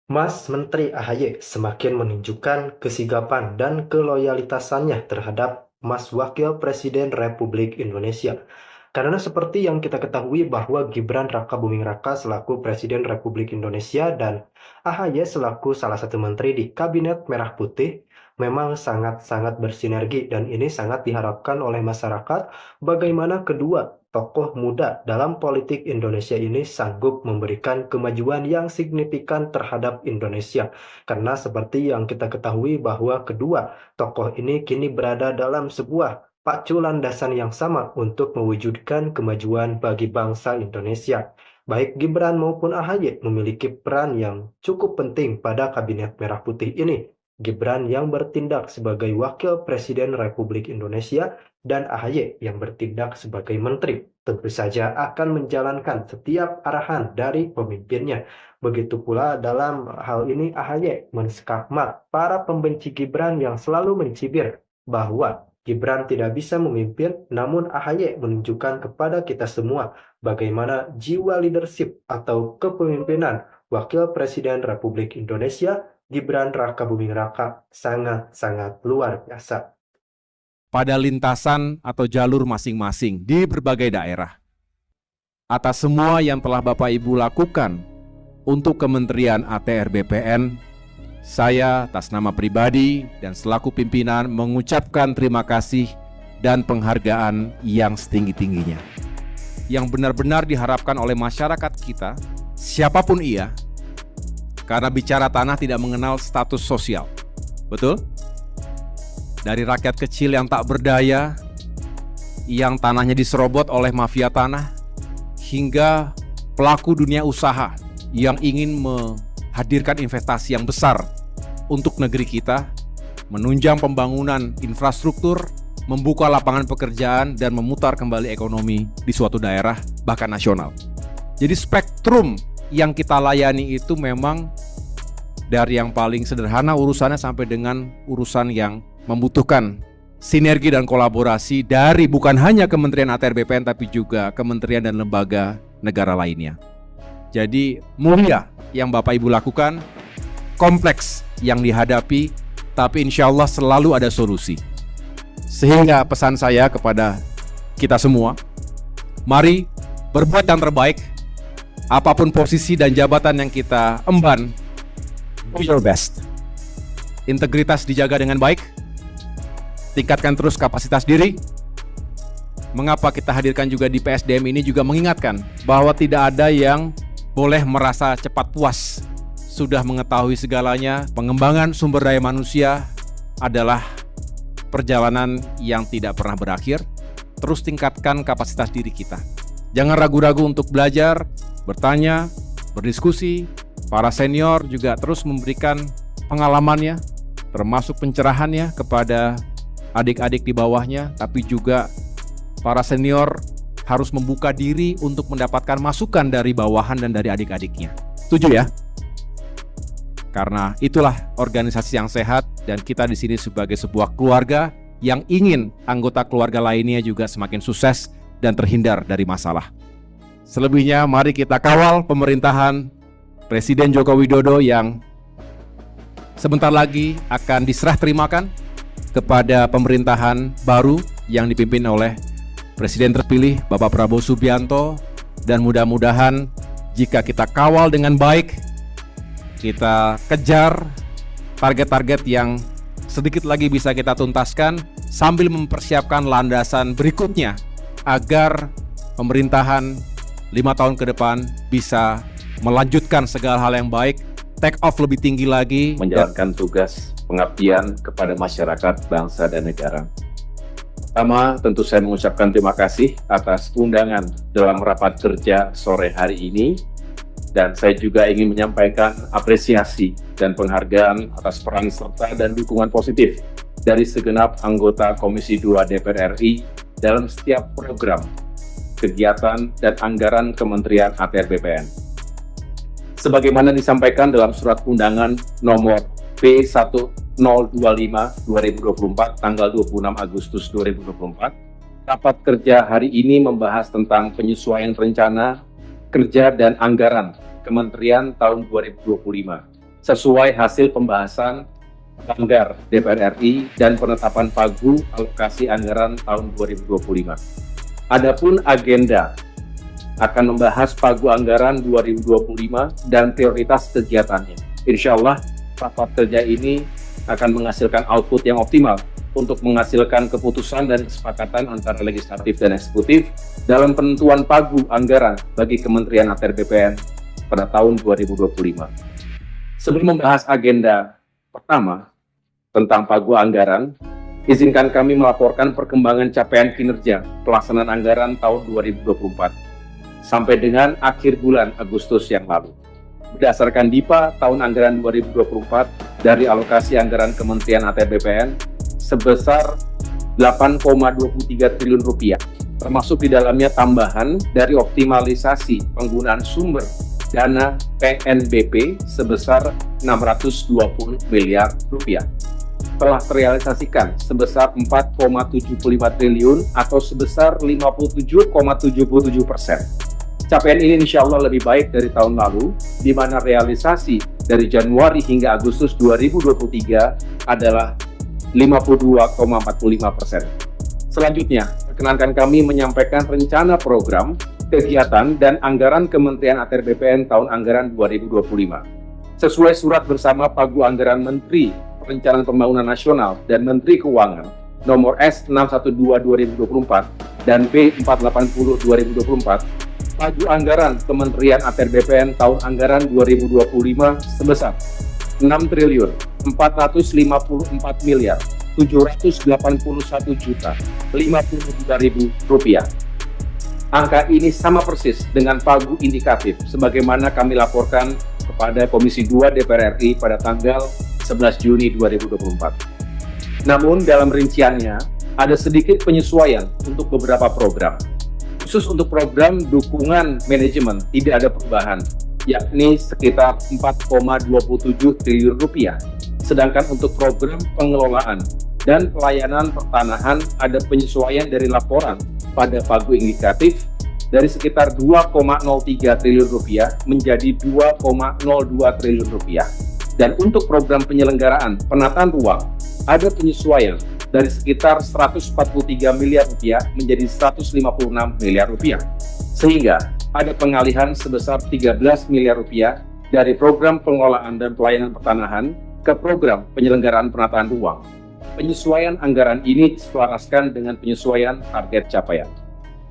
Mas Menteri AHY semakin menunjukkan kesigapan dan keloyalitasannya terhadap Mas Wakil Presiden Republik Indonesia. Karena seperti yang kita ketahui bahwa Gibran Rakabuming Raka selaku Presiden Republik Indonesia dan AHY selaku salah satu menteri di Kabinet Merah Putih memang sangat-sangat bersinergi dan ini sangat diharapkan oleh masyarakat bagaimana kedua tokoh muda dalam politik Indonesia ini sanggup memberikan kemajuan yang signifikan terhadap Indonesia. Karena seperti yang kita ketahui bahwa kedua tokoh ini kini berada dalam sebuah pacu landasan yang sama untuk mewujudkan kemajuan bagi bangsa Indonesia. Baik Gibran maupun AHY memiliki peran yang cukup penting pada Kabinet Merah Putih ini. Gibran yang bertindak sebagai Wakil Presiden Republik Indonesia dan AHY yang bertindak sebagai menteri tentu saja akan menjalankan setiap arahan dari pemimpinnya. Begitu pula dalam hal ini AHY menskakmat para pembenci Gibran yang selalu mencibir bahwa Gibran tidak bisa memimpin, namun AHY menunjukkan kepada kita semua bagaimana jiwa leadership atau kepemimpinan Wakil Presiden Republik Indonesia Gibran Rakabuming Raka sangat-sangat luar biasa. Pada lintasan atau jalur masing-masing di berbagai daerah. Atas semua yang telah Bapak Ibu lakukan untuk Kementerian ATR BPN, saya atas nama pribadi dan selaku pimpinan mengucapkan terima kasih dan penghargaan yang setinggi-tingginya. Yang benar-benar diharapkan oleh masyarakat kita, siapapun ia, karena bicara tanah tidak mengenal status sosial. Betul? Dari rakyat kecil yang tak berdaya, yang tanahnya diserobot oleh mafia tanah, hingga pelaku dunia usaha yang ingin menghadirkan investasi yang besar untuk negeri kita, menunjang pembangunan infrastruktur, membuka lapangan pekerjaan, dan memutar kembali ekonomi di suatu daerah, bahkan nasional. Jadi spektrum yang kita layani itu memang dari yang paling sederhana urusannya sampai dengan urusan yang membutuhkan sinergi dan kolaborasi dari bukan hanya Kementerian ATR BPN tapi juga kementerian dan lembaga negara lainnya. Jadi mulia yang Bapak Ibu lakukan, kompleks yang dihadapi, tapi insya Allah selalu ada solusi. Sehingga pesan saya kepada kita semua, mari berbuat yang terbaik, apapun posisi dan jabatan yang kita emban, do your best. Integritas dijaga dengan baik, tingkatkan terus kapasitas diri. Mengapa kita hadirkan juga di PSDM ini juga mengingatkan bahwa tidak ada yang boleh merasa cepat puas sudah mengetahui segalanya. Pengembangan sumber daya manusia adalah perjalanan yang tidak pernah berakhir. Terus tingkatkan kapasitas diri kita. Jangan ragu-ragu untuk belajar, bertanya, berdiskusi. Para senior juga terus memberikan pengalamannya, termasuk pencerahannya kepada adik-adik di bawahnya, tapi juga para senior harus membuka diri untuk mendapatkan masukan dari bawahan dan dari adik-adiknya. Setuju ya? Karena itulah organisasi yang sehat dan kita di sini sebagai sebuah keluarga yang ingin anggota keluarga lainnya juga semakin sukses dan terhindar dari masalah. Selebihnya mari kita kawal pemerintahan Presiden Joko Widodo yang sebentar lagi akan diserah terimakan kepada pemerintahan baru yang dipimpin oleh Presiden terpilih Bapak Prabowo Subianto, dan mudah-mudahan jika kita kawal dengan baik, kita kejar target-target yang sedikit lagi bisa kita tuntaskan sambil mempersiapkan landasan berikutnya agar pemerintahan 5 tahun ke depan bisa melanjutkan segala hal yang baik, take off lebih tinggi lagi, menjalankan tugas pengabdian kepada masyarakat, bangsa, dan negara. Pertama, tentu saya mengucapkan terima kasih atas undangan dalam rapat kerja sore hari ini, dan saya juga ingin menyampaikan apresiasi dan penghargaan atas peran serta dan dukungan positif dari segenap anggota Komisi 2 DPR RI dalam setiap program, kegiatan, dan anggaran Kementerian ATR BPN. Sebagaimana disampaikan dalam surat undangan nomor P1025/2024 tanggal 26 Agustus 2024, rapat kerja hari ini membahas tentang penyesuaian rencana kerja dan anggaran Kementerian tahun 2025 sesuai hasil pembahasan Banggar DPR RI dan penetapan pagu alokasi anggaran tahun 2025. Adapun agenda akan membahas pagu anggaran 2025 dan prioritas kegiatannya. Insya Allah rapat kerja ini akan menghasilkan output yang optimal untuk menghasilkan keputusan dan kesepakatan antara legislatif dan eksekutif dalam penentuan pagu anggaran bagi Kementerian ATR BPN pada tahun 2025. Sebelum membahas agenda pertama tentang pagu anggaran, izinkan kami melaporkan perkembangan capaian kinerja pelaksanaan anggaran tahun 2024 sampai dengan akhir bulan Agustus yang lalu. Berdasarkan DIPA tahun anggaran 2024 dari alokasi anggaran Kementerian ATR BPN sebesar 8,23 triliun rupiah, termasuk di dalamnya tambahan dari optimalisasi penggunaan sumber dana PNBP sebesar 620 miliar rupiah. Telah terrealisasikan sebesar 4,75 triliun atau sebesar 57,77%. Capaian ini insya Allah lebih baik dari tahun lalu, di mana realisasi dari Januari hingga Agustus 2023 adalah 52,45%. Selanjutnya, perkenankan kami menyampaikan rencana program, kegiatan, dan anggaran Kementerian ATR BPN tahun anggaran 2025. Sesuai surat bersama pagu anggaran Menteri Perencanaan Pembangunan Nasional dan Menteri Keuangan nomor S612/2024 dan P480/2024, pagu anggaran Kementerian ATR BPN tahun anggaran 2025 sebesar 6.454.781.052.052 rupiah. Angka ini sama persis dengan pagu indikatif sebagaimana kami laporkan kepada Komisi 2 DPR RI pada tanggal 11 Juni 2024. Namun dalam rinciannya ada sedikit penyesuaian untuk beberapa program. Khusus untuk program dukungan manajemen tidak ada perubahan, yakni sekitar 4,27 triliun rupiah. Sedangkan untuk program pengelolaan dan pelayanan pertanahan ada penyesuaian dari laporan pada pagu indikatif dari sekitar 2,03 triliun rupiah menjadi 2,02 triliun rupiah. Dan untuk program penyelenggaraan penataan ruang ada penyesuaian dari sekitar 143 miliar rupiah menjadi 156 miliar rupiah. Sehingga ada pengalihan sebesar 13 miliar rupiah dari program pengelolaan dan pelayanan pertanahan ke program penyelenggaraan penataan ruang. Penyesuaian anggaran ini diselaraskan dengan penyesuaian target capaian.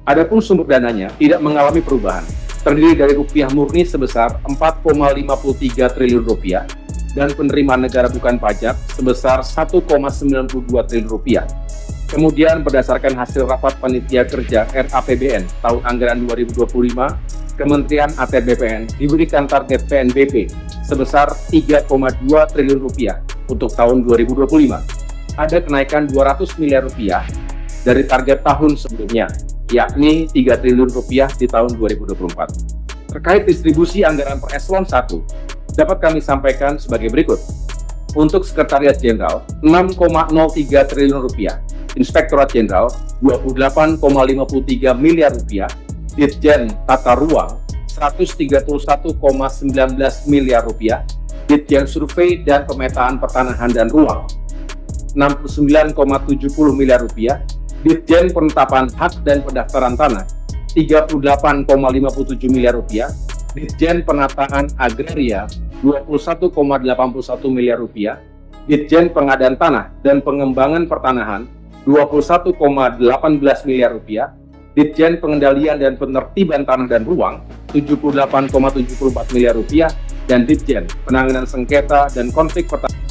Adapun sumber dananya tidak mengalami perubahan, terdiri dari rupiah murni sebesar 4,53 triliun rupiah dan penerimaan negara bukan pajak sebesar 1,92 triliun rupiah. Kemudian berdasarkan hasil rapat panitia kerja RAPBN tahun anggaran 2025, Kementerian ATR BPN diberikan target PNBP sebesar 3,2 triliun rupiah untuk tahun 2025. Ada kenaikan 200 miliar rupiah dari target tahun sebelumnya, yakni 3 triliun rupiah di tahun 2024. Terkait distribusi anggaran per eselon 1, dapat kami sampaikan sebagai berikut. Untuk Sekretariat Jenderal, 6,03 triliun rupiah. Inspektorat Jenderal, 28,53 miliar rupiah. Ditjen Tata Ruang, 131,19 miliar rupiah. Ditjen Survei dan Pemetaan Pertanahan dan Ruang, 69,70 miliar rupiah. Ditjen Penetapan Hak dan Pendaftaran Tanah, 38,57 miliar rupiah. Ditjen Penataan Agraria, 21,81 miliar rupiah. Ditjen Pengadaan Tanah dan Pengembangan Pertanahan, 21,18 miliar rupiah. Ditjen Pengendalian dan Penertiban Tanah dan Ruang, 78,74 miliar rupiah. Dan Ditjen Penanganan Sengketa dan Konflik Pertanahan